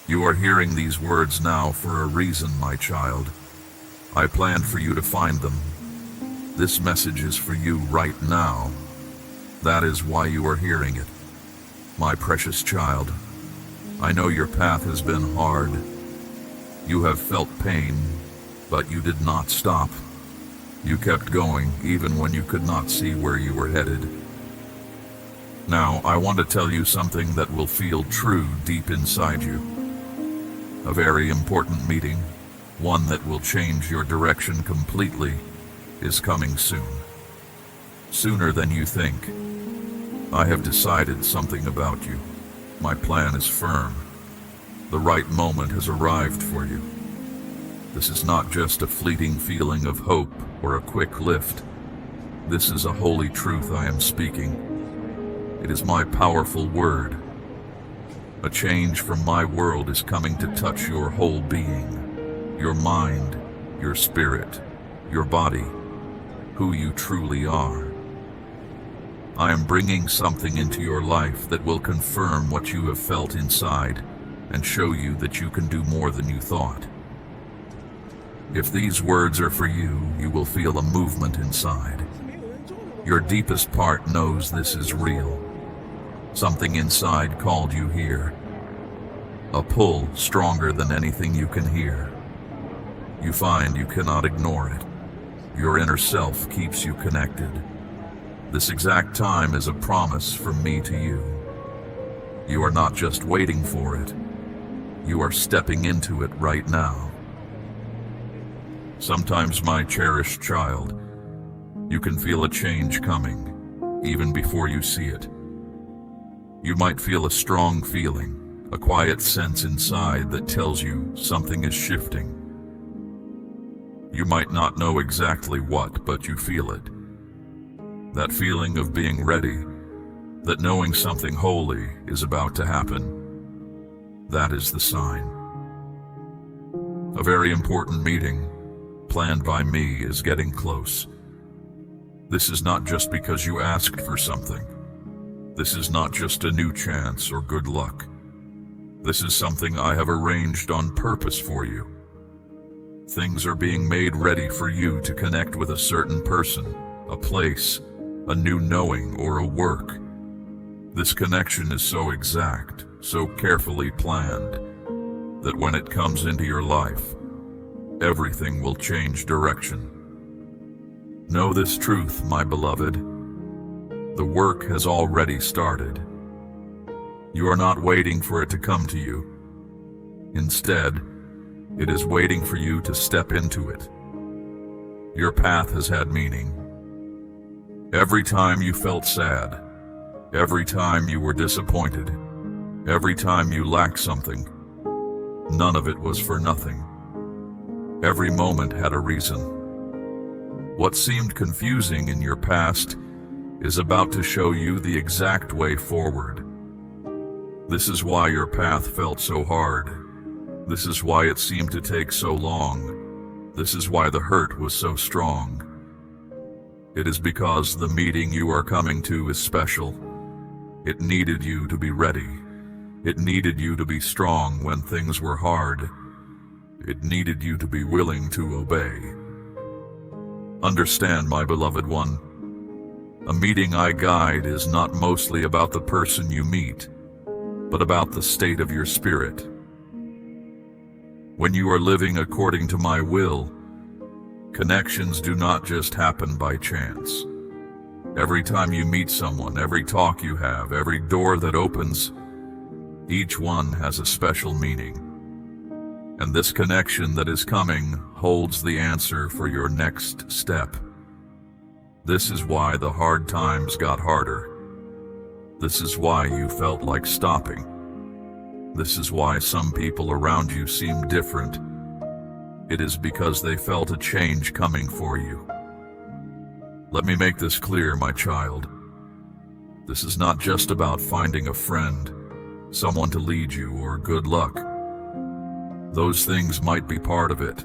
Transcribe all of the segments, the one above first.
You are hearing these words now for a reason, my child. I planned for you to find them. This message is for you right now. That is why you are hearing it. My precious child, I know your path has been hard. You have felt pain, but you did not stop. You kept going even when you could not see where you were headed. Now, I want to tell you something that will feel true deep inside you. A very important meeting, one that will change your direction completely, is coming soon. Sooner than you think. I have decided something about you. My plan is firm. The right moment has arrived for you. This is not just a fleeting feeling of hope or a quick lift. This is a holy truth I am speaking. It is my powerful word. A change from my world is coming to touch your whole being, your mind, your spirit, your body, who you truly are. I am bringing something into your life that will confirm what you have felt inside and show you that you can do more than you thought. If these words are for you, you will feel a movement inside. Your deepest part knows this is real. Something inside called you here. A pull stronger than anything you can hear. You find you cannot ignore it. Your inner self keeps you connected. This exact time is a promise from me to you. You are not just waiting for it. You are stepping into it right now. Sometimes, my cherished child, you can feel a change coming, even before you see it. You might feel a strong feeling, a quiet sense inside that tells you something is shifting. You might not know exactly what, but you feel it. That feeling of being ready, that knowing something holy is about to happen. That is the sign. A very important meeting, planned by me, is getting close. This is not just because you asked for something. This is not just a new chance or good luck. This is something I have arranged on purpose for you. Things are being made ready for you to connect with a certain person, a place, a new knowing, or a work. This connection is so exact, so carefully planned, that when it comes into your life, everything will change direction. Know this truth, my beloved. The work has already started. You are not waiting for it to come to you. Instead, it is waiting for you to step into it. Your path has had meaning. Every time you felt sad, every time you were disappointed, every time you lacked something, none of it was for nothing. Every moment had a reason. What seemed confusing in your past is about to show you the exact way forward. This is why your path felt so hard. This is why it seemed to take so long. This is why the hurt was so strong. It is because the meeting you are coming to is special. It needed you to be ready. It needed you to be strong when things were hard. It needed you to be willing to obey. Understand, my beloved one, a meeting I guide is not mostly about the person you meet, but about the state of your spirit. When you are living according to my will, connections do not just happen by chance. Every time you meet someone, every talk you have, every door that opens, each one has a special meaning. And this connection that is coming holds the answer for your next step. This is why the hard times got harder. This is why you felt like stopping. This is why some people around you seem different. It is because they felt a change coming for you. Let me make this clear, my child. This is not just about finding a friend, someone to lead you, or good luck. Those things might be part of it,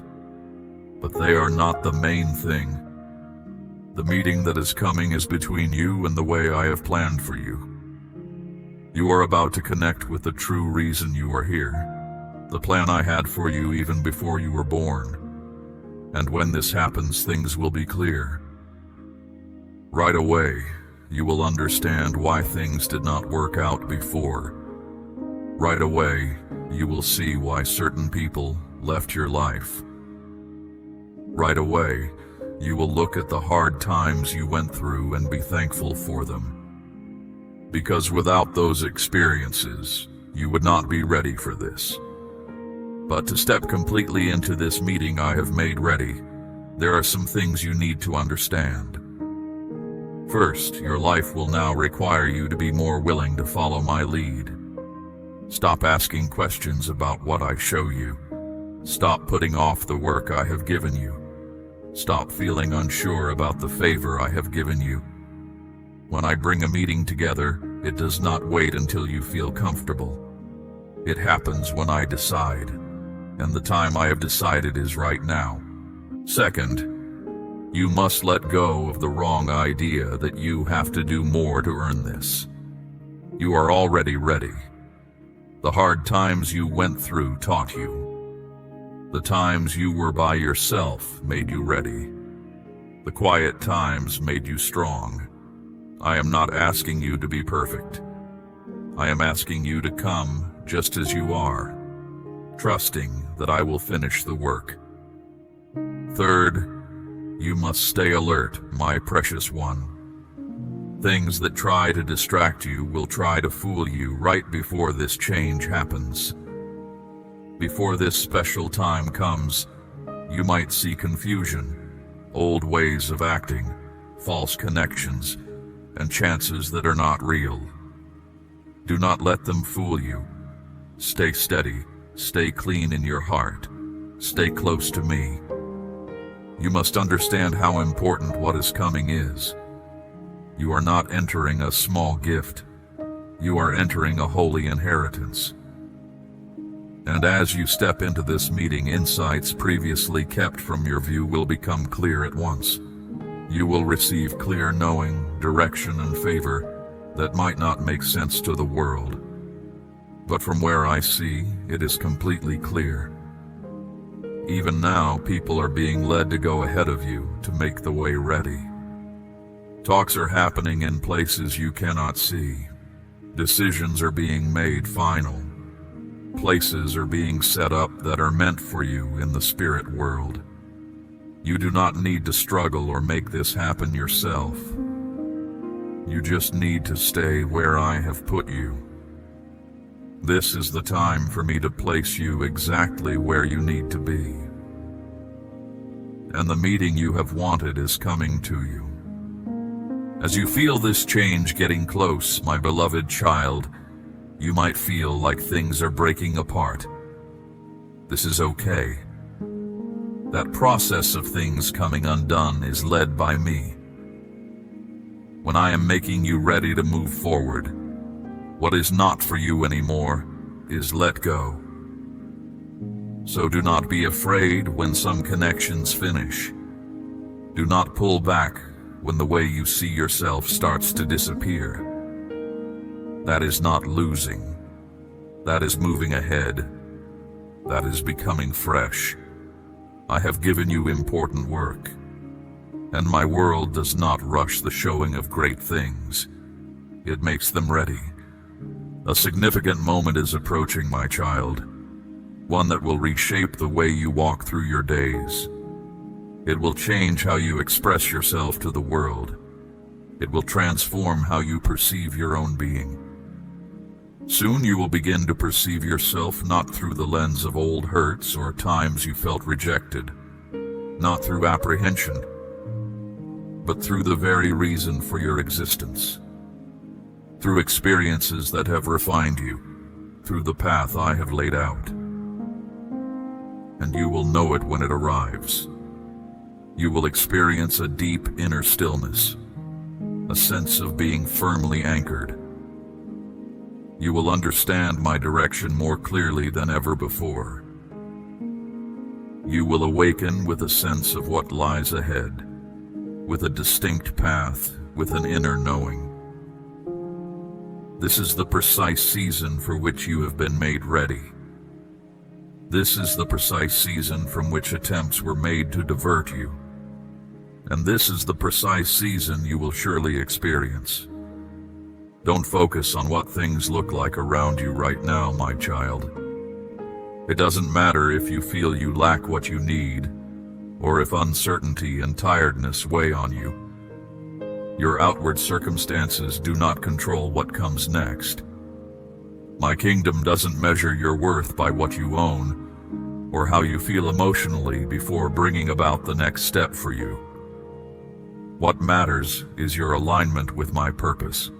but they are not the main thing. The meeting that is coming is between you and the way I have planned for you. You are about to connect with the true reason you are here. the plan I had for you even before you were born. And when this happens, things will be clear. Right away, you will understand why things did not work out before. Right away, you will see why certain people left your life. Right away, you will look at the hard times you went through and be thankful for them. Because without those experiences, you would not be ready for this. But to step completely into this meeting I have made ready, there are some things you need to understand. First, your life will now require you to be more willing to follow my lead. Stop asking questions about what I show you. Stop putting off the work I have given you. Stop feeling unsure about the favor I have given you. When I bring a meeting together, it does not wait until you feel comfortable. It happens when I decide, and the time I have decided is right now. Second, you must let go of the wrong idea that you have to do more to earn this. You are already ready. The hard times you went through taught you. The times you were by yourself made you ready. The quiet times made you strong. I am not asking you to be perfect. I am asking you to come just as you are, trusting that I will finish the work. Third, you must stay alert, my precious one. Things that try to distract you will try to fool you right before this change happens. Before this special time comes, you might see confusion, old ways of acting, false connections, and chances that are not real. Do not let them fool you. Stay steady, stay clean in your heart, stay close to me. You must understand how important what is coming is. You are not entering a small gift. You are entering a holy inheritance. And as you step into this meeting, insights previously kept from your view will become clear at once. You will receive clear knowing, direction, and favor that might not make sense to the world. But from where I see, it is completely clear. Even now, people are being led to go ahead of you to make the way ready. Talks are happening in places you cannot see. Decisions are being made final. Places are being set up that are meant for you in the spirit world. You do not need to struggle or make this happen yourself. You just need to stay where I have put you. This is the time for me to place you exactly where you need to be. And the meeting you have wanted is coming to you. As you feel this change getting close, my beloved child, you might feel like things are breaking apart. This is okay. That process of things coming undone is led by me. When I am making you ready to move forward, what is not for you anymore is let go. So do not be afraid when some connections finish. Do not pull back when the way you see yourself starts to disappear. That is not losing. That is moving ahead. That is becoming fresh. I have given you important work, and my world does not rush the showing of great things. It makes them ready. A significant moment is approaching, my child, one that will reshape the way you walk through your days. It will change how you express yourself to the world. It will transform how you perceive your own being. Soon you will begin to perceive yourself not through the lens of old hurts or times you felt rejected, not through apprehension, but through the very reason for your existence, through experiences that have refined you, through the path I have laid out. And you will know it when it arrives. You will experience a deep inner stillness, a sense of being firmly anchored. You will understand my direction more clearly than ever before. You will awaken with a sense of what lies ahead, with a distinct path, with an inner knowing. This is the precise season for which you have been made ready. This is the precise season from which attempts were made to divert you. And this is the precise season you will surely experience. Don't focus on what things look like around you right now, my child. It doesn't matter if you feel you lack what you need, or if uncertainty and tiredness weigh on you. Your outward circumstances do not control what comes next. My kingdom doesn't measure your worth by what you own, or how you feel emotionally before bringing about the next step for you. What matters is your alignment with my purpose.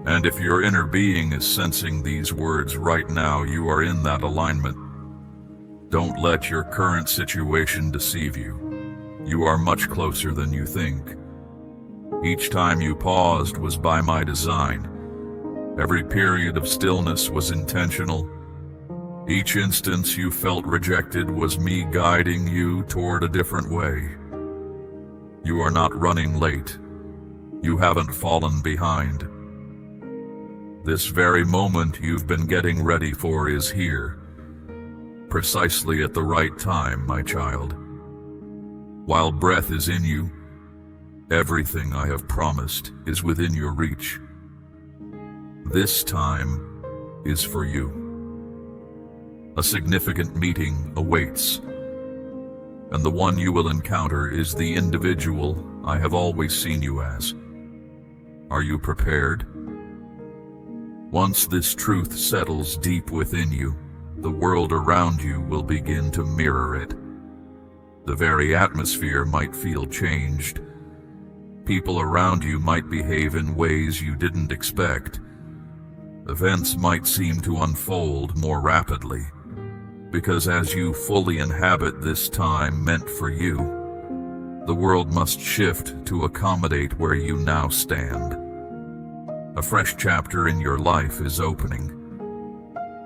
And if your inner being is sensing these words right now, you are in that alignment. Don't let your current situation deceive you. You are much closer than you think. Each time you paused was by my design. Every period of stillness was intentional. Each instance you felt rejected was me guiding you toward a different way. You are not running late. You haven't fallen behind. This very moment you've been getting ready for is here, precisely at the right time, my child. While breath is in you, everything I have promised is within your reach. This time is for you. A significant meeting awaits, and the one you will encounter is the individual I have always seen you as. Are you prepared? Once this truth settles deep within you, the world around you will begin to mirror it. The very atmosphere might feel changed. People around you might behave in ways you didn't expect. Events might seem to unfold more rapidly, because as you fully inhabit this time meant for you, the world must shift to accommodate where you now stand. A fresh chapter in your life is opening.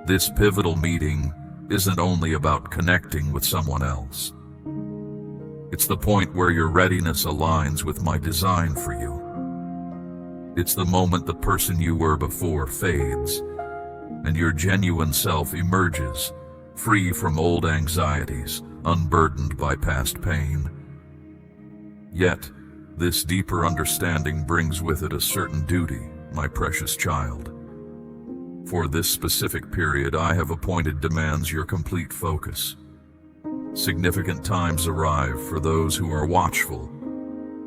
This pivotal meeting isn't only about connecting with someone else. It's the point where your readiness aligns with my design for you. It's the moment the person you were before fades, and your genuine self emerges, free from old anxieties, unburdened by past pain. Yet, this deeper understanding brings with it a certain duty, my precious child. For this specific period I have appointed demands your complete focus. Significant times arrive for those who are watchful,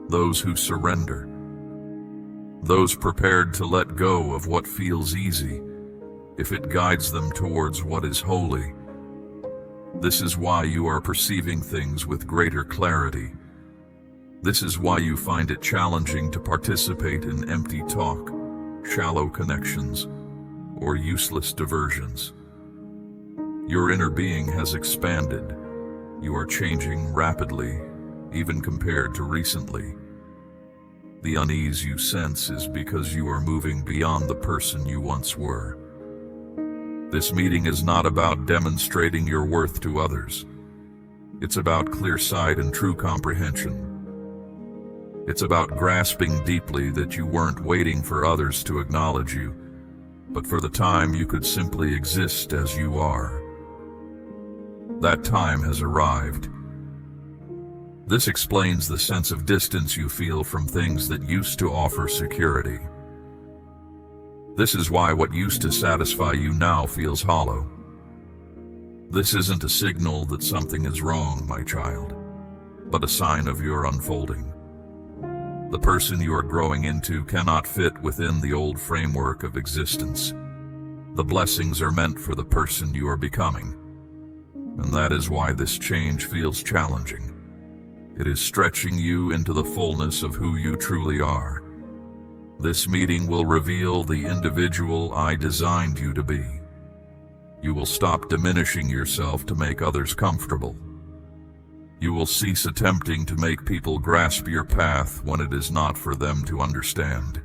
those who surrender, those prepared to let go of what feels easy, if it guides them towards what is holy. This is why you are perceiving things with greater clarity. This is why you find it challenging to participate in empty talk, shallow connections, or useless diversions. Your inner being has expanded. You are changing rapidly, even compared to recently. The unease you sense is because you are moving beyond the person you once were. This meeting is not about demonstrating your worth to others. It's about clear sight and true comprehension. It's about grasping deeply that you weren't waiting for others to acknowledge you, but for the time you could simply exist as you are. That time has arrived. This explains the sense of distance you feel from things that used to offer security. This is why what used to satisfy you now feels hollow. This isn't a signal that something is wrong, my child, but a sign of your unfolding. The person you are growing into cannot fit within the old framework of existence. The blessings are meant for the person you are becoming, and that is why this change feels challenging. It is stretching you into the fullness of who you truly are. This meeting will reveal the individual I designed you to be. You will stop diminishing yourself to make others comfortable. You will cease attempting to make people grasp your path when it is not for them to understand.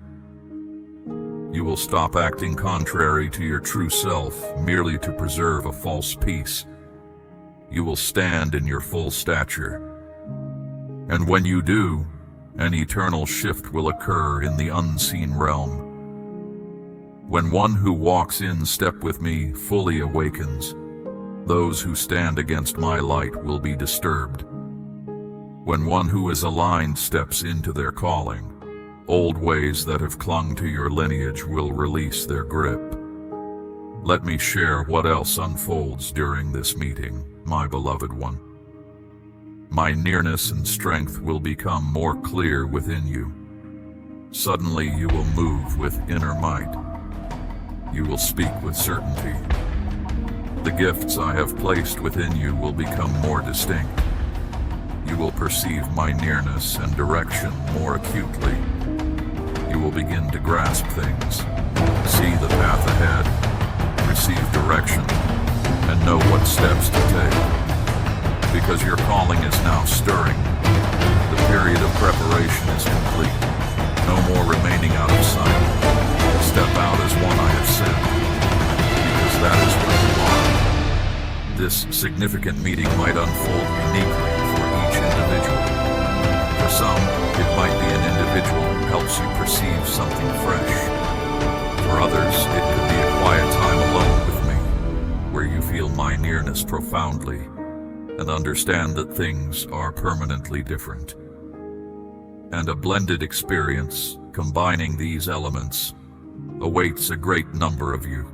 You will stop acting contrary to your true self merely to preserve a false peace. You will stand in your full stature. And when you do, an eternal shift will occur in the unseen realm. When one who walks in step with me fully awakens, Those who stand against my light will be disturbed. When one who is aligned steps into their calling, old ways that have clung to your lineage will release their grip. Let me share what else unfolds during this meeting, my beloved one. My nearness and strength will become more clear within you. Suddenly you will move with inner might. You will speak with certainty. The gifts I have placed within you will become more distinct. You will perceive my nearness and direction more acutely. You will begin to grasp things, see the path ahead, receive direction, and know what steps to take. Because your calling is now stirring, the period of preparation is complete. No more remaining out of sight. Step out as one I have sent, because that is what you are. This significant meeting might unfold uniquely for each individual. For some, it might be an individual who helps you perceive something fresh. For others, it could be a quiet time alone with me, where you feel my nearness profoundly and understand that things are permanently different. And a blended experience, combining these elements, awaits a great number of you.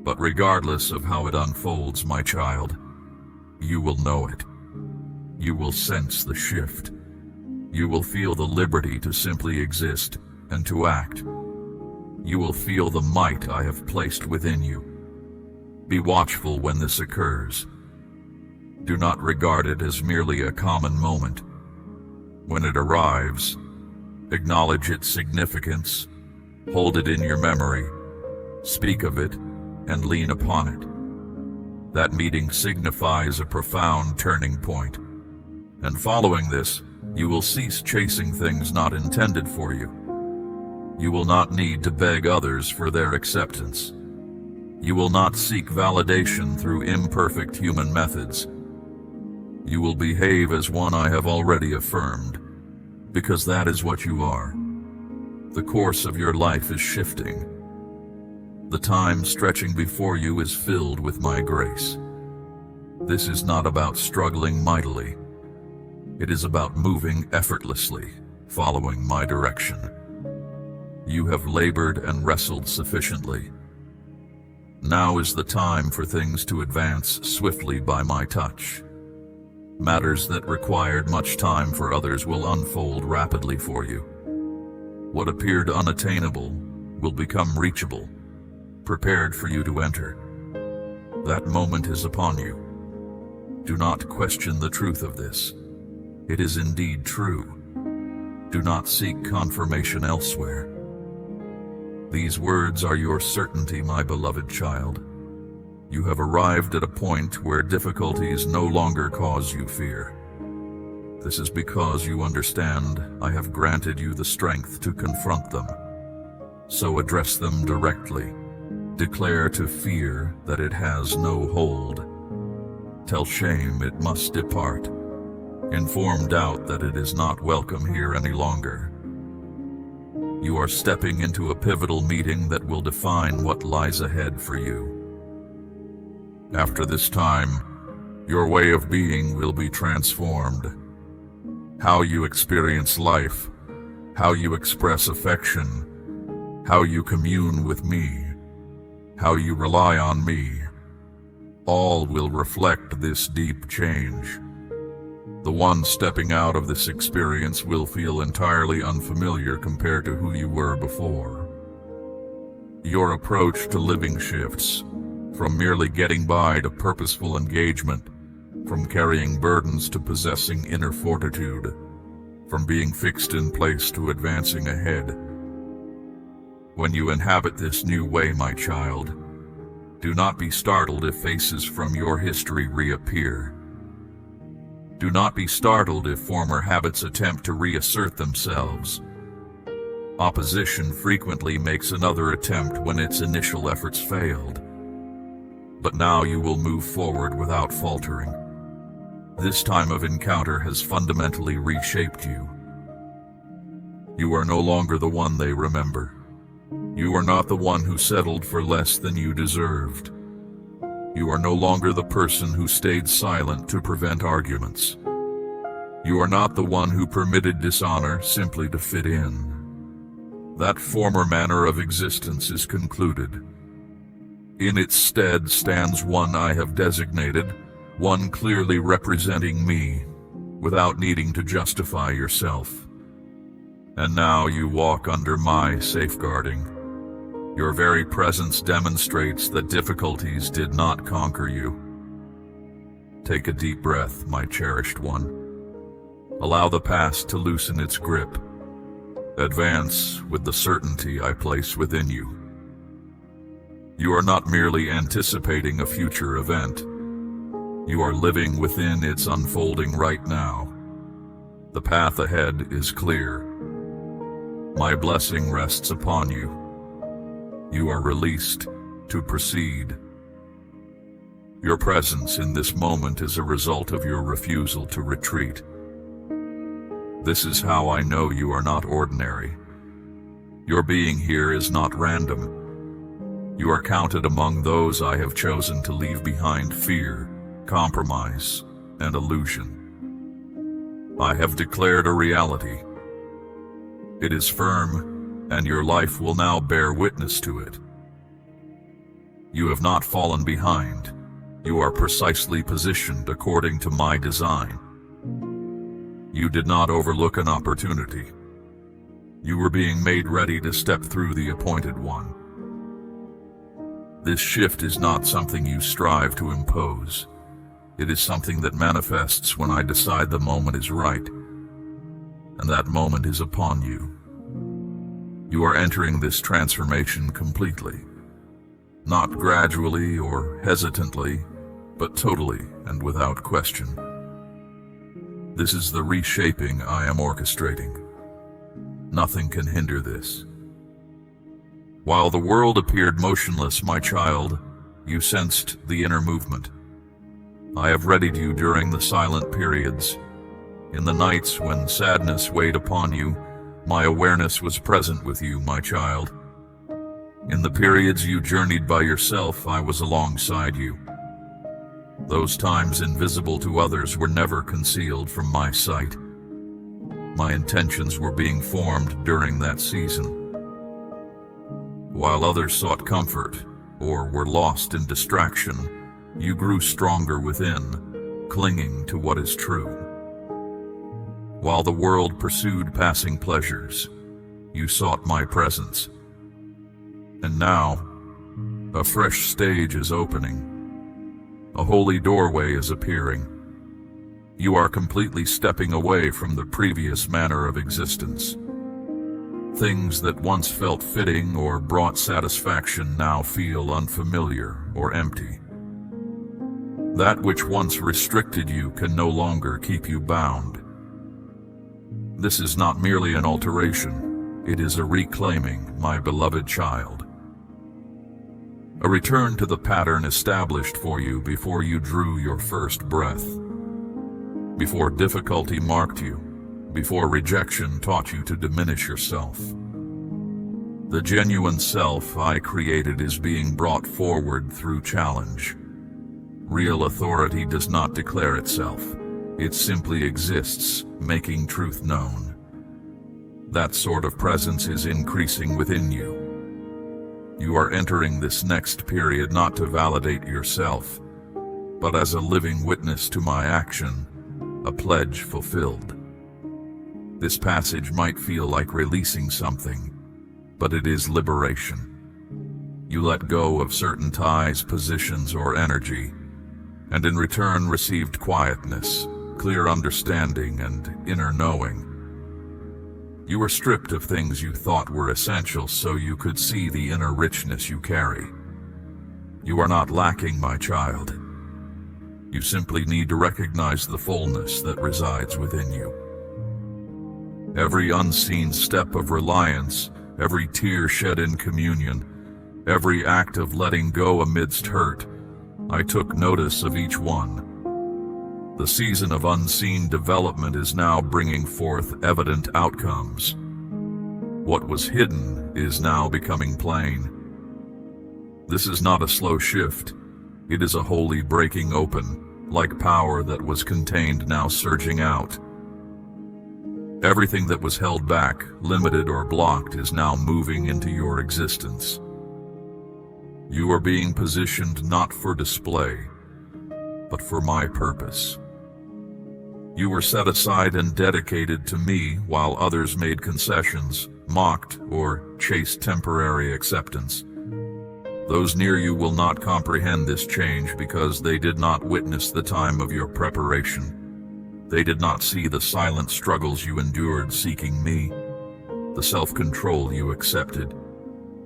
But regardless of how it unfolds, my child, you will know it. You will sense the shift. You will feel the liberty to simply exist and to act. You will feel the might I have placed within you. Be watchful when this occurs. Do not regard it as merely a common moment. When it arrives, acknowledge its significance, hold it in your memory, speak of it, and lean upon it. That meeting signifies a profound turning point, and following this, you will cease chasing things not intended for you. You will not need to beg others for their acceptance. You will not seek validation through imperfect human methods. You will behave as one I have already affirmed, because that is what you are. The course of your life is shifting. The time stretching before you is filled with my grace. This is not about struggling mightily. It is about moving effortlessly, following my direction. You have labored and wrestled sufficiently. Now is the time for things to advance swiftly by my touch. Matters that required much time for others will unfold rapidly for you. What appeared unattainable will become reachable, prepared for you to enter. That moment is upon you. Do not question the truth of this. It is indeed true. Do not seek confirmation elsewhere. These words are your certainty, my beloved child. You have arrived at a point where difficulties no longer cause you fear. This is because you understand I have granted you the strength to confront them. So address them directly. Declare to fear that it has no hold. Tell shame it must depart. Inform doubt that it is not welcome here any longer. You are stepping into a pivotal meeting that will define what lies ahead for you. After this time, your way of being will be transformed. How you experience life, how you express affection, how you commune with me, how you rely on me, all will reflect this deep change. The one stepping out of this experience will feel entirely unfamiliar compared to who you were before. Your approach to living shifts, from merely getting by to purposeful engagement, from carrying burdens to possessing inner fortitude, from being fixed in place to advancing ahead. When you inhabit this new way, my child, do not be startled if faces from your history reappear. Do not be startled if former habits attempt to reassert themselves. Opposition frequently makes another attempt when its initial efforts failed. But now you will move forward without faltering. This time of encounter has fundamentally reshaped you. You are no longer the one they remember. You are not the one who settled for less than you deserved. You are no longer the person who stayed silent to prevent arguments. You are not the one who permitted dishonor simply to fit in. That former manner of existence is concluded. In its stead stands one I have designated, one clearly representing me, without needing to justify yourself. And now you walk under my safeguarding. Your very presence demonstrates that difficulties did not conquer you. Take a deep breath, my cherished one. Allow the past to loosen its grip. Advance with the certainty I place within you. You are not merely anticipating a future event. You are living within its unfolding right now. The path ahead is clear. My blessing rests upon you. You are released to proceed. Your presence in this moment is a result of your refusal to retreat. This is how I know you are not ordinary. Your being here is not random. You are counted among those I have chosen to leave behind fear, compromise, and illusion. I have declared a reality. It is firm, and your life will now bear witness to it. You have not fallen behind. You are precisely positioned according to my design. You did not overlook an opportunity. You were being made ready to step through the appointed one. This shift is not something you strive to impose. It is something that manifests when I decide the moment is right, and that moment is upon you. You are entering this transformation completely, not gradually or hesitantly, but totally and without question. This is the reshaping I am orchestrating. Nothing can hinder this. While the world appeared motionless, my child, you sensed the inner movement. I have readied you during the silent periods. In the nights when sadness weighed upon you, my awareness was present with you, my child. In the periods you journeyed by yourself, I was alongside you. Those times invisible to others were never concealed from my sight. My intentions were being formed during that season. While others sought comfort or were lost in distraction, you grew stronger within, clinging to what is true. While the world pursued passing pleasures, you sought my presence. And now, a fresh stage is opening. A holy doorway is appearing. You are completely stepping away from the previous manner of existence. Things that once felt fitting or brought satisfaction now feel unfamiliar or empty. That which once restricted you can no longer keep you bound. This is not merely an alteration, it is a reclaiming, my beloved child. A return to the pattern established for you before you drew your first breath. Before difficulty marked you, before rejection taught you to diminish yourself. The genuine self I created is being brought forward through challenge. Real authority does not declare itself. It simply exists, making truth known. That sort of presence is increasing within you. You are entering this next period not to validate yourself, but as a living witness to my action, a pledge fulfilled. This passage might feel like releasing something, but it is liberation. You let go of certain ties, positions, or energy, and in return received quietness, clear understanding, and inner knowing. You were stripped of things you thought were essential so you could see the inner richness you carry. You are not lacking, my child. You simply need to recognize the fullness that resides within you. Every unseen step of reliance, every tear shed in communion, every act of letting go amidst hurt, I took notice of each one. The season of unseen development is now bringing forth evident outcomes. What was hidden is now becoming plain. This is not a slow shift. It is a holy breaking open, like power that was contained now surging out. Everything that was held back, limited, or blocked is now moving into your existence. You are being positioned not for display, but for my purpose. You were set aside and dedicated to me while others made concessions, mocked, or chased temporary acceptance. Those near you will not comprehend this change because they did not witness the time of your preparation. They did not see the silent struggles you endured seeking me, the self-control you accepted,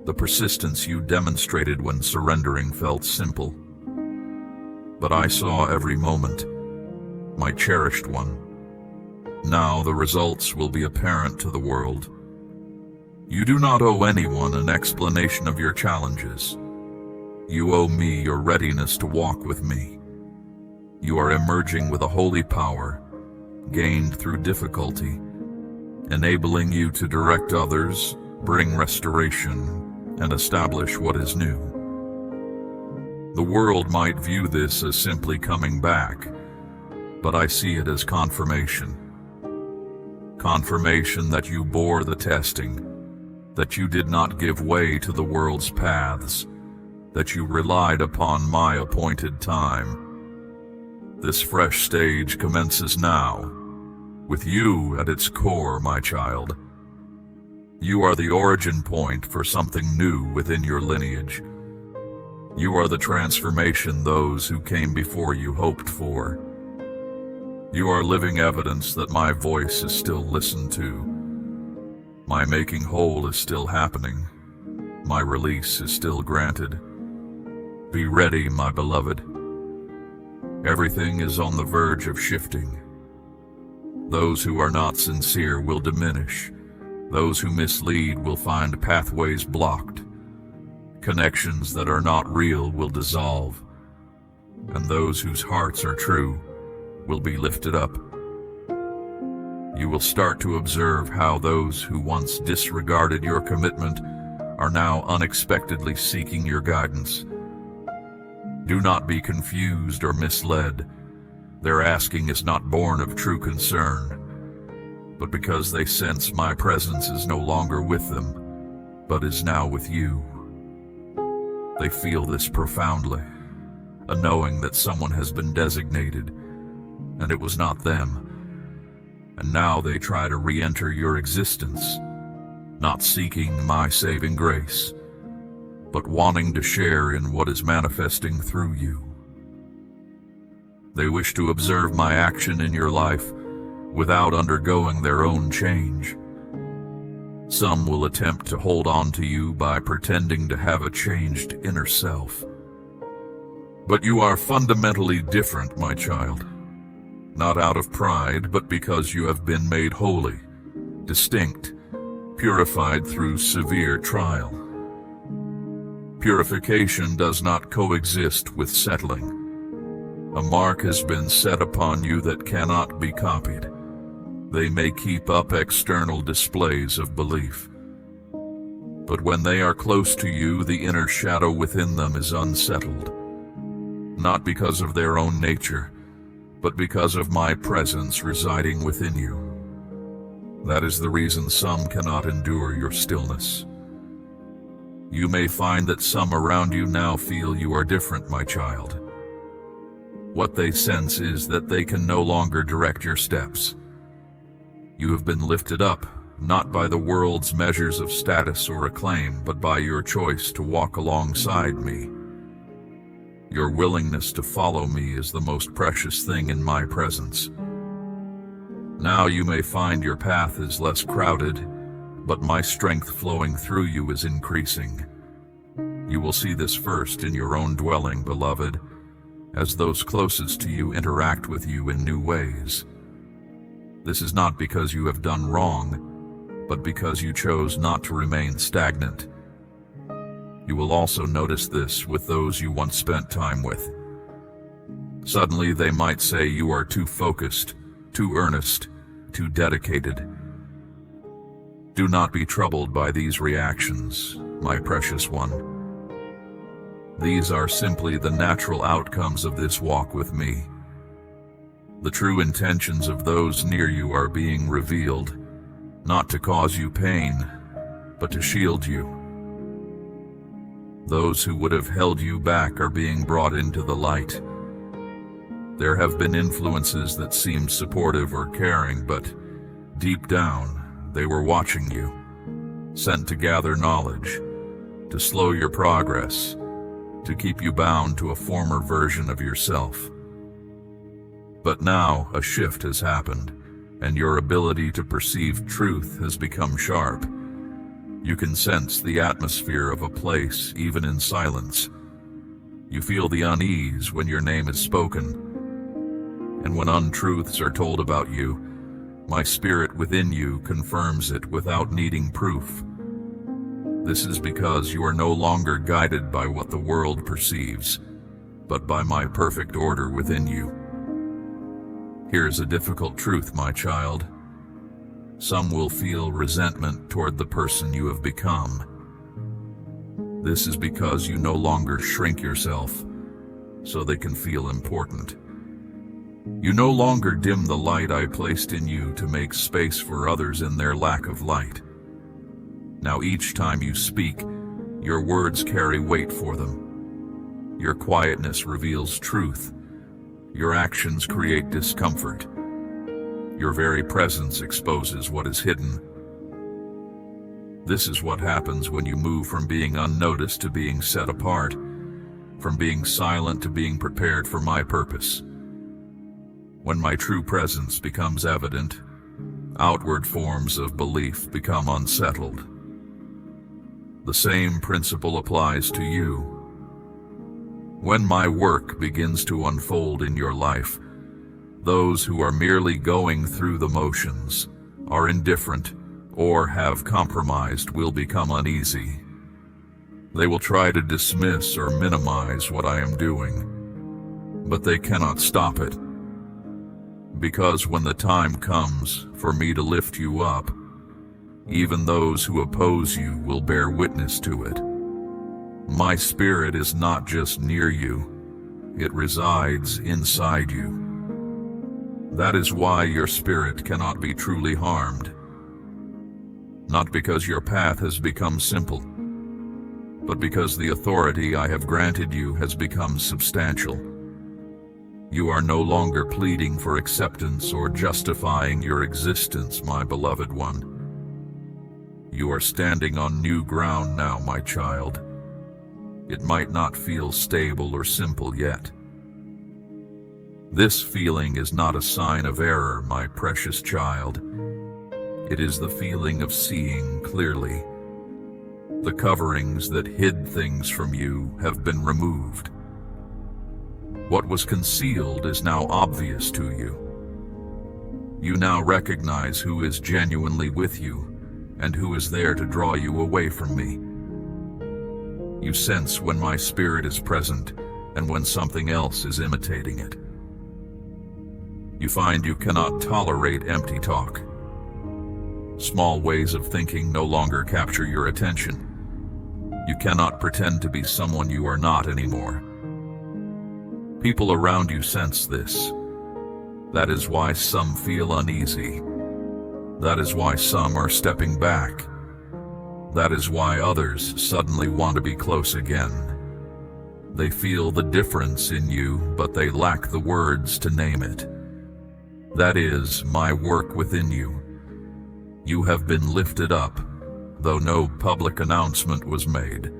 the persistence you demonstrated when surrendering felt simple. But I saw every moment, my cherished one. Now the results will be apparent to the world. You do not owe anyone an explanation of your challenges. You owe me your readiness to walk with me. You are emerging with a holy power, gained through difficulty, enabling you to direct others, bring restoration, and establish what is new. The world might view this as simply coming back, but I see it as confirmation. Confirmation that you bore the testing, that you did not give way to the world's paths, that you relied upon my appointed time. This fresh stage commences now, with you at its core, my child. You are the origin point for something new within your lineage. You are the transformation those who came before you hoped for. You are living evidence that my voice is still listened to. My making whole is still happening. My release is still granted. Be ready, my beloved. Everything is on the verge of shifting. Those who are not sincere will diminish. Those who mislead will find pathways blocked. Connections that are not real will dissolve. And those whose hearts are true will be lifted up. You will start to observe how those who once disregarded your commitment are now unexpectedly seeking your guidance. Do not be confused or misled. Their asking is not born of true concern, but because they sense my presence is no longer with them, but is now with you. They feel this profoundly, a knowing that someone has been designated, and it was not them. And now they try to re-enter your existence, not seeking my saving grace, but wanting to share in what is manifesting through you. They wish to observe my action in your life without undergoing their own change. Some will attempt to hold on to you by pretending to have a changed inner self. But you are fundamentally different, my child. Not out of pride, but because you have been made holy, distinct, purified through severe trial. Purification does not coexist with settling. A mark has been set upon you that cannot be copied. They may keep up external displays of belief, but when they are close to you, the inner shadow within them is unsettled, not because of their own nature, but because of my presence residing within you. That is the reason some cannot endure your stillness. You may find that some around you now feel you are different, my child. What they sense is that they can no longer direct your steps. You have been lifted up, not by the world's measures of status or acclaim, but by your choice to walk alongside me. Your willingness to follow me is the most precious thing in my presence. Now you may find your path is less crowded, but my strength flowing through you is increasing. You will see this first in your own dwelling, beloved, as those closest to you interact with you in new ways. This is not because you have done wrong, but because you chose not to remain stagnant. You will also notice this with those you once spent time with. Suddenly they might say you are too focused, too earnest, too dedicated. Do not be troubled by these reactions, my precious one. These are simply the natural outcomes of this walk with me. The true intentions of those near you are being revealed, not to cause you pain, but to shield you. Those who would have held you back are being brought into the light. There have been influences that seemed supportive or caring, but deep down, they were watching you, sent to gather knowledge, to slow your progress, to keep you bound to a former version of yourself. But now a shift has happened, and your ability to perceive truth has become sharp. You can sense the atmosphere of a place even in silence. You feel the unease when your name is spoken, and when untruths are told about you, my spirit within you confirms it without needing proof. This is because you are no longer guided by what the world perceives, but by my perfect order within you. Here's a difficult truth, my child. Some will feel resentment toward the person you have become. This is because you no longer shrink yourself so they can feel important. You no longer dim the light I placed in you to make space for others in their lack of light. Now each time you speak, your words carry weight for them. Your quietness reveals truth. Your actions create discomfort. Your very presence exposes what is hidden. This is what happens when you move from being unnoticed to being set apart, from being silent to being prepared for my purpose. When my true presence becomes evident, outward forms of belief become unsettled. The same principle applies to you. When my work begins to unfold in your life, those who are merely going through the motions, are indifferent, or have compromised will become uneasy. They will try to dismiss or minimize what I am doing, but they cannot stop it. Because when the time comes for me to lift you up, even those who oppose you will bear witness to it. My spirit is not just near you, it resides inside you. That is why your spirit cannot be truly harmed. Not because your path has become simple, but because the authority I have granted you has become substantial. You are no longer pleading for acceptance or justifying your existence, my beloved one. You are standing on new ground now, my child. It might not feel stable or simple yet. This feeling is not a sign of error, my precious child. It is the feeling of seeing clearly. The coverings that hid things from you have been removed. What was concealed is now obvious to you. You now recognize who is genuinely with you and who is there to draw you away from me. You sense when my spirit is present and when something else is imitating it. You find you cannot tolerate empty talk. Small ways of thinking no longer capture your attention. You cannot pretend to be someone you are not anymore. People around you sense this. That is why some feel uneasy. That is why some are stepping back. That is why others suddenly want to be close again. They feel the difference in you, but they lack the words to name it. That is my work within you. You have been lifted up, though no public announcement was made.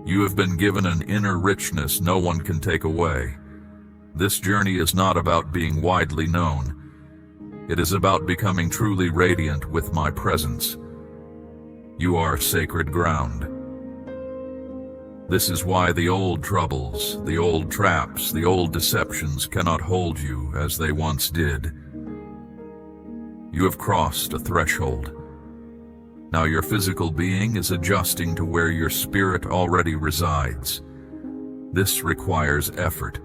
You have been given an inner richness no one can take away. This journey is not about being widely known. It is about becoming truly radiant with my presence. You are sacred ground. This is why the old troubles, the old traps, the old deceptions cannot hold you as they once did. You have crossed a threshold. Now your physical being is adjusting to where your spirit already resides. This requires effort.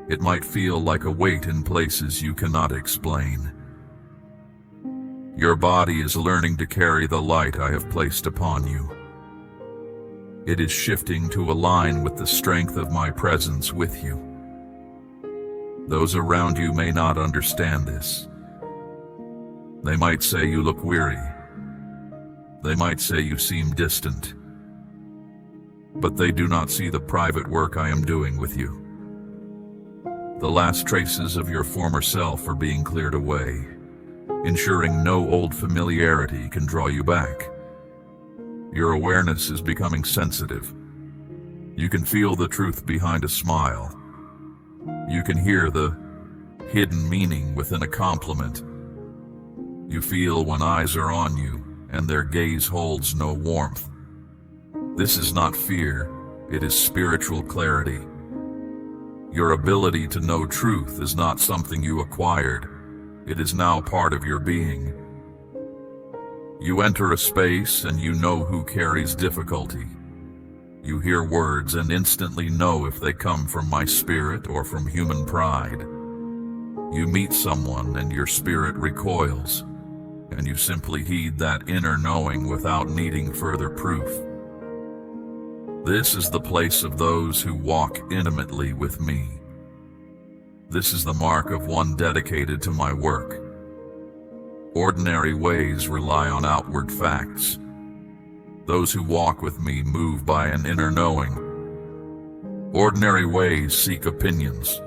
It might feel like a weight in places you cannot explain. Your body is learning to carry the light I have placed upon you. It is shifting to align with the strength of my presence with you. Those around you may not understand this. They might say you look weary. They might say you seem distant. But they do not see the private work I am doing with you. The last traces of your former self are being cleared away, ensuring no old familiarity can draw you back. Your awareness is becoming sensitive. You can feel the truth behind a smile. You can hear the hidden meaning within a compliment. You feel when eyes are on you and their gaze holds no warmth. This is not fear, it is spiritual clarity. Your ability to know truth is not something you acquired. It is now part of your being. You enter a space and you know who carries difficulty. You hear words and instantly know if they come from my spirit or from human pride. You meet someone and your spirit recoils, and you simply heed that inner knowing without needing further proof. This is the place of those who walk intimately with me. This is the mark of one dedicated to my work. Ordinary ways rely on outward facts. Those who walk with me move by an inner knowing. Ordinary ways seek opinions.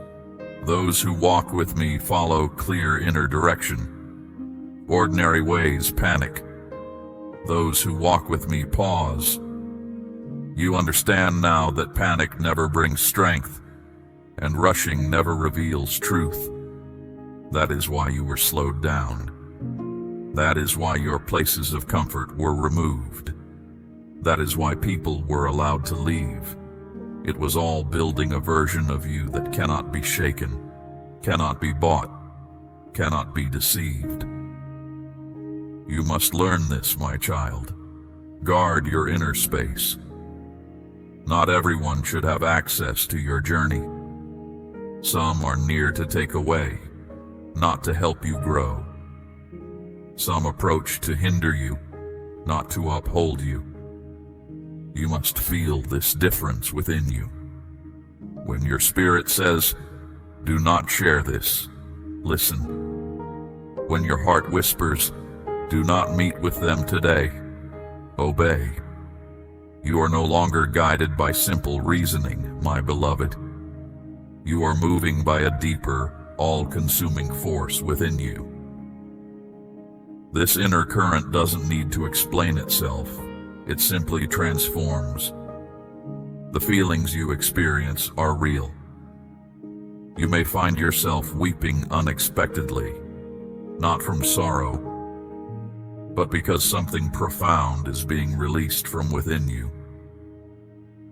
Those who walk with me follow clear inner direction. Ordinary ways panic. Those who walk with me pause. You understand now that panic never brings strength, and rushing never reveals truth. That is why you were slowed down. That is why your places of comfort were removed. That is why people were allowed to leave. It was all building a version of you that cannot be shaken, cannot be bought, cannot be deceived. You must learn this, my child. Guard your inner space. Not everyone should have access to your journey. Some are near to take away, not to help you grow. Some approach to hinder you, not to uphold you. You must feel this difference within you. When your spirit says, "Do not share this," listen. When your heart whispers, "Do not meet with them today," obey. You are no longer guided by simple reasoning, my beloved. You are moving by a deeper, all-consuming force within you. This inner current doesn't need to explain itself. It simply transforms. The feelings you experience are real. You may find yourself weeping unexpectedly, not from sorrow, but because something profound is being released from within you.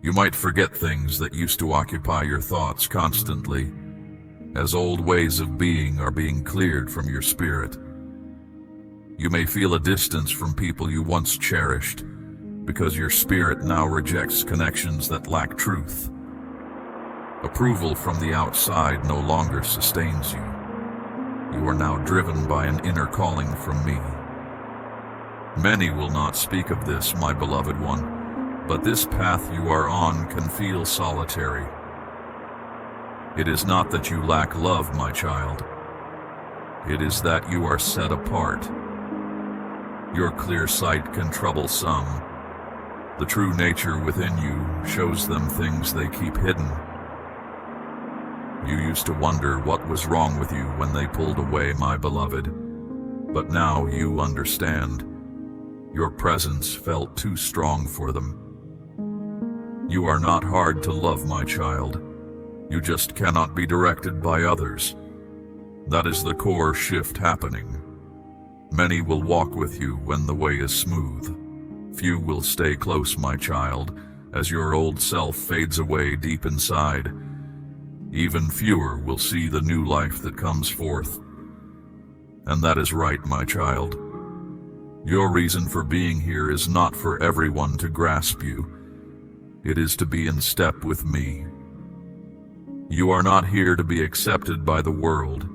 You might forget things that used to occupy your thoughts constantly, as old ways of being are being cleared from your spirit. You may feel a distance from people you once cherished, because your spirit now rejects connections that lack truth. Approval from the outside no longer sustains you. You are now driven by an inner calling from me. Many will not speak of this, my beloved one, but this path you are on can feel solitary. It is not that you lack love, my child. It is that you are set apart. Your clear sight can trouble some. The true nature within you shows them things they keep hidden. You used to wonder what was wrong with you when they pulled away, my beloved, but now you understand. Your presence felt too strong for them. You are not hard to love, my child. You just cannot be directed by others. That is the core shift happening. Many will walk with you when the way is smooth. Few will stay close, my child, as your old self fades away deep inside. Even fewer will see the new life that comes forth. And that is right, my child. Your reason for being here is not for everyone to grasp you. It is to be in step with me. You are not here to be accepted by the world.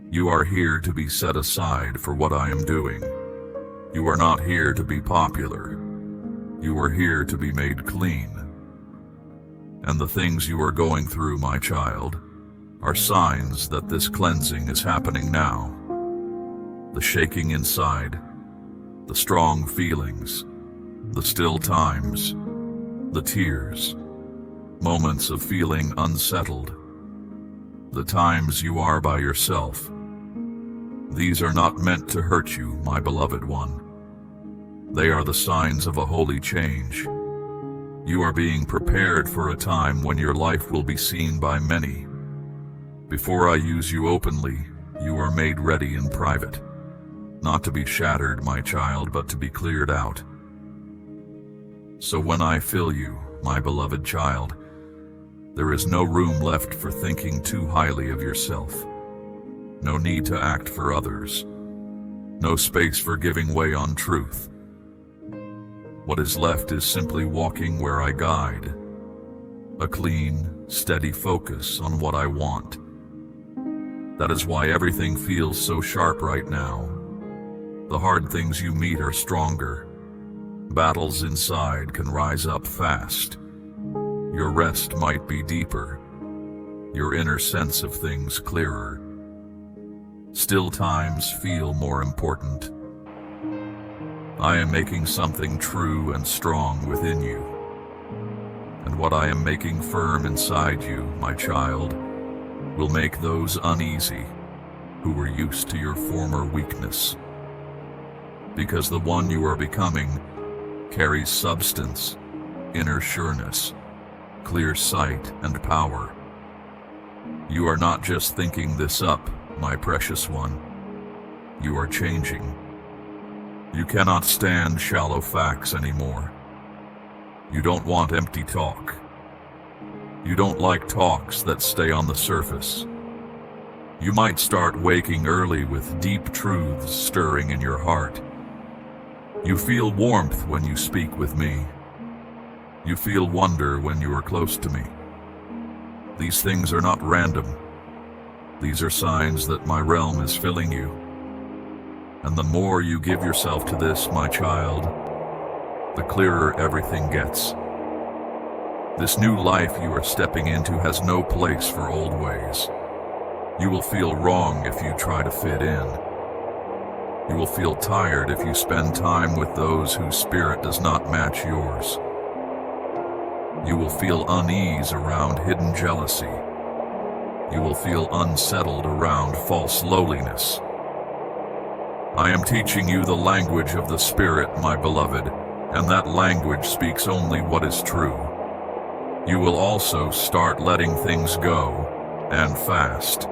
You are here to be set aside for what I am doing. You are not here to be popular. You are here to be made clean. And the things you are going through, my child, are signs that this cleansing is happening now. The shaking inside, the strong feelings, the still times, the tears, moments of feeling unsettled, the times you are by yourself. These are not meant to hurt you, my beloved one. They are the signs of a holy change. You are being prepared for a time when your life will be seen by many. Before I use you openly, you are made ready in private. Not to be shattered, my child, but to be cleared out. So when I fill you, my beloved child, there is no room left for thinking too highly of yourself. No need to act for others. No space for giving way on truth. What is left is simply walking where I guide. A clean, steady focus on what I want. That is why everything feels so sharp right now. The hard things you meet are stronger. Battles inside can rise up fast. Your rest might be deeper. Your inner sense of things clearer. Still times feel more important. I am making something true and strong within you. And what I am making firm inside you, my child, will make those uneasy who were used to your former weakness. Because the one you are becoming carries substance, inner sureness, clear sight, and power. You are not just thinking this up, my precious one. You are changing. You cannot stand shallow facts anymore. You don't want empty talk. You don't like talks that stay on the surface. You might start waking early with deep truths stirring in your heart. You feel warmth when you speak with me. You feel wonder when you are close to me. These things are not random. These are signs that my realm is filling you. And the more you give yourself to this, my child, the clearer everything gets. This new life you are stepping into has no place for old ways. You will feel wrong if you try to fit in. You will feel tired if you spend time with those whose spirit does not match yours. You will feel unease around hidden jealousy. You will feel unsettled around false lowliness. I am teaching you the language of the Spirit, my beloved, and that language speaks only what is true. You will also start letting things go, and fast.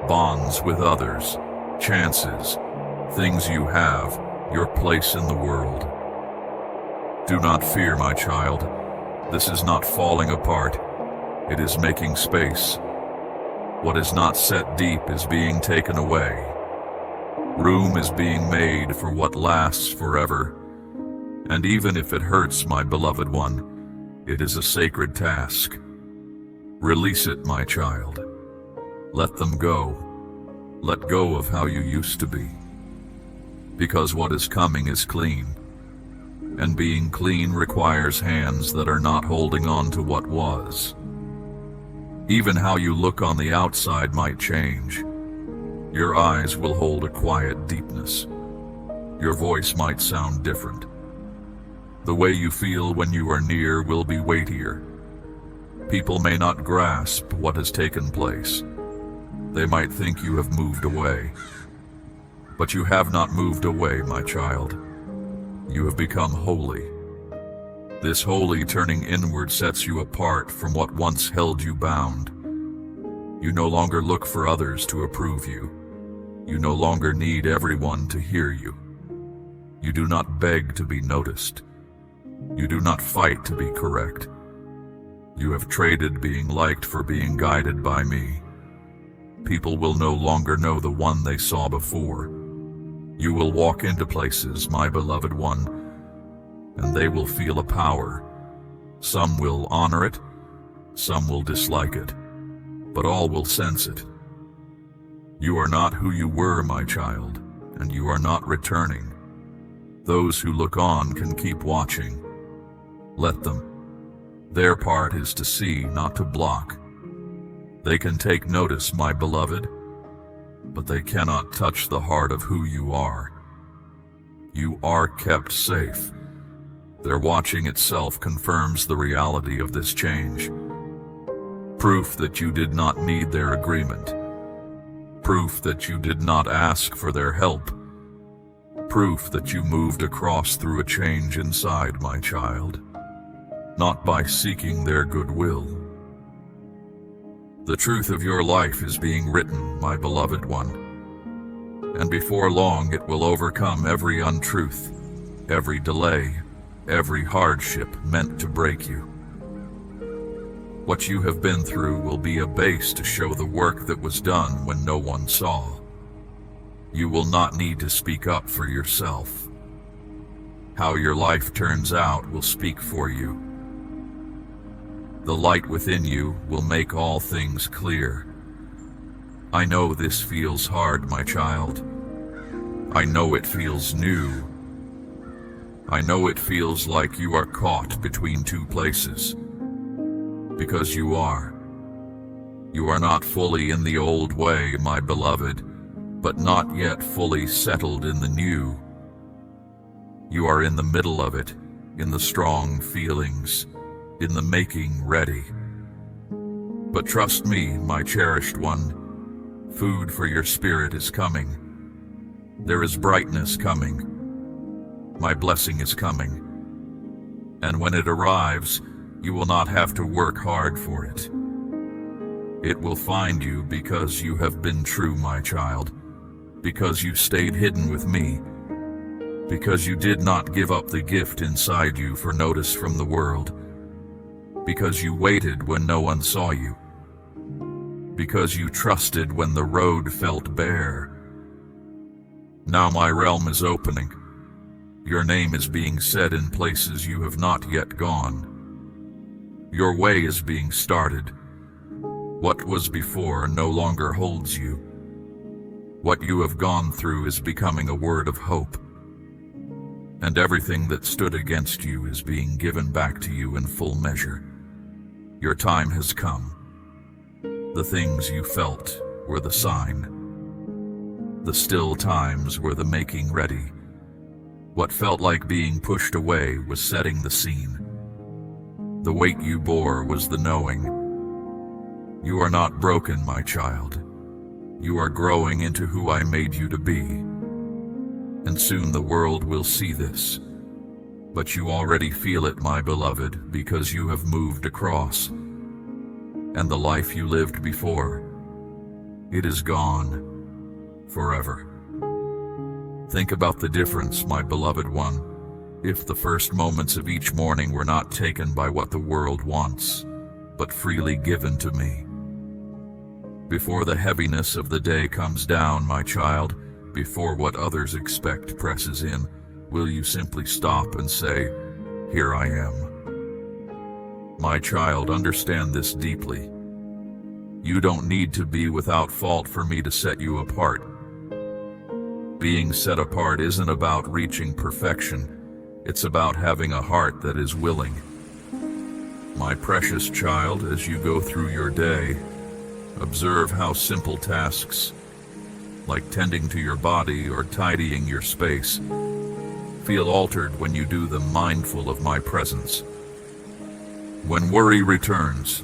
Bonds with others, chances, things you have, your place in the world. Do not fear, my child. This is not falling apart. It is making space. What is not set deep is being taken away. Room is being made for what lasts forever. And even if it hurts, my beloved one, it is a sacred task. Release it, my child. Let them go. Let go of how you used to be. Because what is coming is clean. And being clean requires hands that are not holding on to what was. Even how you look on the outside might change. Your eyes will hold a quiet deepness. Your voice might sound different. The way you feel when you are near will be weightier. People may not grasp what has taken place. They might think you have moved away. But you have not moved away, my child. You have become holy. This holy turning inward sets you apart from what once held you bound. You no longer look for others to approve you. You no longer need everyone to hear you. You do not beg to be noticed. You do not fight to be correct. You have traded being liked for being guided by me. People will no longer know the one they saw before. You will walk into places, my beloved one, and they will feel a power. Some will honor it, some will dislike it, but all will sense it. You are not who you were, my child, and you are not returning. Those who look on can keep watching. Let them. Their part is to see, not to block. They can take notice, my beloved, but they cannot touch the heart of who you are. You are kept safe. Their watching itself confirms the reality of this change. Proof that you did not need their agreement. Proof that you did not ask for their help. Proof that you moved across through a change inside, my child, not by seeking their goodwill. The truth of your life is being written, my beloved one, and before long it will overcome every untruth, every delay, every hardship meant to break you. What you have been through will be a base to show the work that was done when no one saw. You will not need to speak up for yourself. How your life turns out will speak for you. The light within you will make all things clear. I know this feels hard, my child. I know it feels new. I know it feels like you are caught between two places. Because you are. You are not fully in the old way, my beloved, but not yet fully settled in the new. You are in the middle of it, in the strong feelings, in the making ready. But trust me, my cherished one, food for your spirit is coming. There is brightness coming. My blessing is coming. And when it arrives, you will not have to work hard for it. It will find you because you have been true, my child, because you stayed hidden with me, because you did not give up the gift inside you for notice from the world, because you waited when no one saw you, because you trusted when the road felt bare. Now my realm is opening. Your name is being said in places you have not yet gone. Your way is being started. What was before no longer holds you. What you have gone through is becoming a word of hope. And everything that stood against you is being given back to you in full measure. Your time has come. The things you felt were the sign. The still times were the making ready. What felt like being pushed away was setting the scene. The weight you bore was the knowing. You are not broken, my child. You are growing into who I made you to be. And soon the world will see this. But you already feel it, my beloved, because you have moved across. And the life you lived before, it is gone forever. Think about the difference, my beloved one. If the first moments of each morning were not taken by what the world wants, but freely given to me. Before the heaviness of the day comes down, my child, before what others expect presses in, will you simply stop and say, "Here I am"? My child, understand this deeply. You don't need to be without fault for me to set you apart. Being set apart isn't about reaching perfection. It's about having a heart that is willing. My precious child, as you go through your day, observe how simple tasks, like tending to your body or tidying your space, feel altered when you do them mindful of my presence. When worry returns,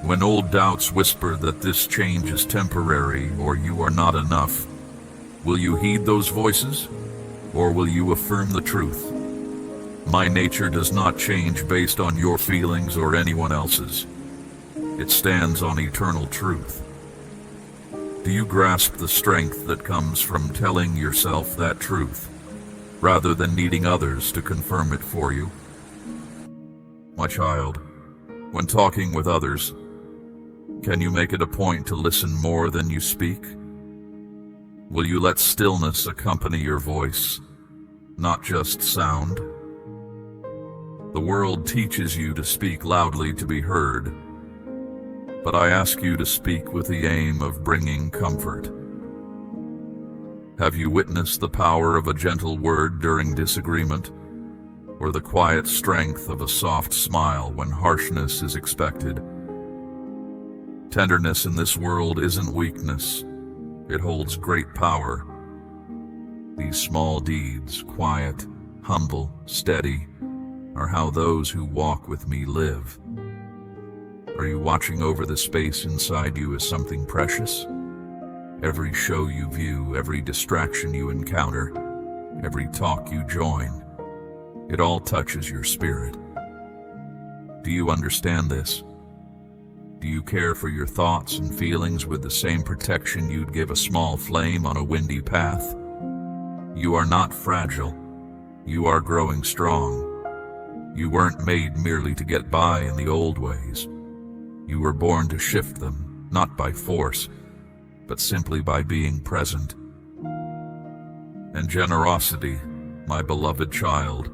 when old doubts whisper that this change is temporary or you are not enough, will you heed those voices, or will you affirm the truth? My nature does not change based on your feelings or anyone else's. It stands on eternal truth. Do you grasp the strength that comes from telling yourself that truth, rather than needing others to confirm it for you? My child, when talking with others, can you make it a point to listen more than you speak? Will you let stillness accompany your voice, not just sound? The world teaches you to speak loudly to be heard, but I ask you to speak with the aim of bringing comfort. Have you witnessed the power of a gentle word during disagreement? or the quiet strength of a soft smile when harshness is expected. Tenderness in this world isn't weakness. It holds great power. These small deeds, quiet, humble, steady, are how those who walk with me live. Are you watching over the space inside you as something precious? Every show you view, every distraction you encounter, every talk you join, it all touches your spirit. Do you understand this? Do you care for your thoughts and feelings with the same protection you'd give a small flame on a windy path? You are not fragile. You are growing strong. You weren't made merely to get by in the old ways. You were born to shift them, not by force, but simply by being present. And generosity, my beloved child,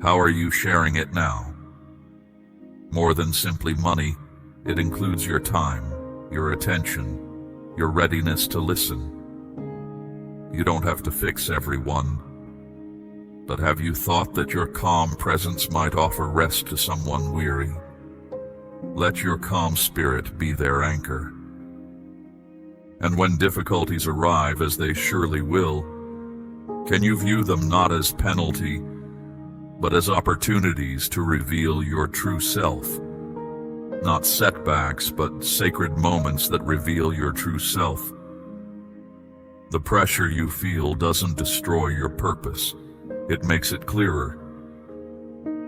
how are you sharing it now? More than simply money, it includes your time, your attention, your readiness to listen. You don't have to fix everyone, but have you thought that your calm presence might offer rest to someone weary? Let your calm spirit be their anchor. And when difficulties arrive, as they surely will, can you view them not as penalty, but as opportunities to reveal your true self? Not setbacks, but sacred moments that reveal your true self. The pressure you feel doesn't destroy your purpose. It makes it clearer.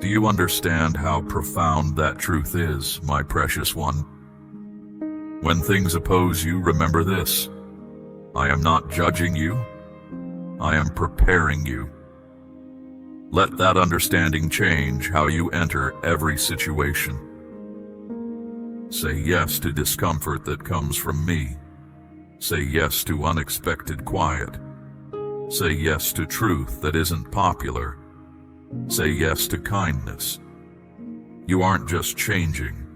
Do you understand how profound that truth is, my precious one? When things oppose you, remember this: I am not judging you. I am preparing you. Let that understanding change how you enter every situation. Say yes to discomfort that comes from me. Say yes to unexpected quiet. Say yes to truth that isn't popular. Say yes to kindness. You aren't just changing.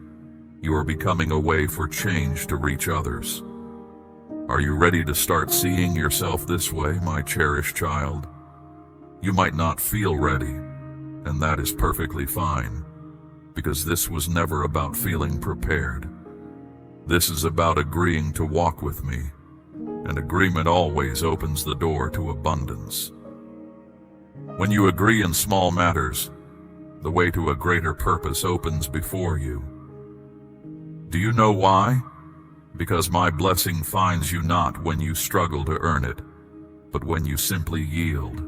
You are becoming a way for change to reach others. Are you ready to start seeing yourself this way, my cherished child? You might not feel ready, and that is perfectly fine, because this was never about feeling prepared. This is about agreeing to walk with me, and agreement always opens the door to abundance. When you agree in small matters, the way to a greater purpose opens before you. Do you know why? Because my blessing finds you not when you struggle to earn it, but when you simply yield.